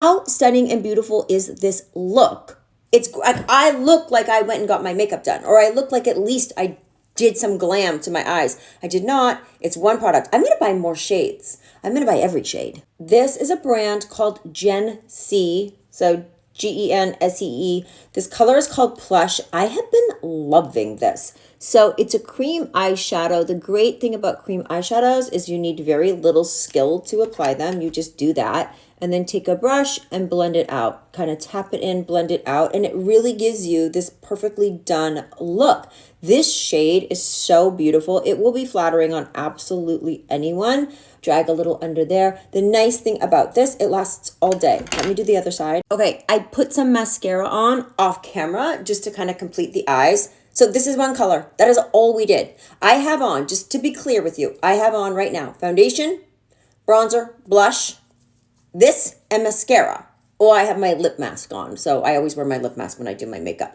How stunning and beautiful is this look? It's like I look like I went and got my makeup done, or I look like at least I did some glam to my eyes. I did not. It's one product. I'm going to buy more shades. I'm going to buy every shade. This is a brand called Gen C. So Gensee. This color is called Plush. I have been loving this. So it's a cream eyeshadow. The great thing about cream eyeshadows is you need very little skill to apply them. You just do that and then take a brush and blend it out. Kind of tap it in, blend it out, and it really gives you this perfectly done look. This shade is so beautiful. It will be flattering on absolutely anyone. Drag a little under there. The nice thing about this, it lasts all day. Let me do the other side. Okay, I put some mascara on off camera just to kind of complete the eyes. So this is one color. That is all we did. I have on, just to be clear with you, I have on right now foundation, bronzer, blush, this and mascara. Oh, I have my lip mask on. So I always wear my lip mask when I do my makeup.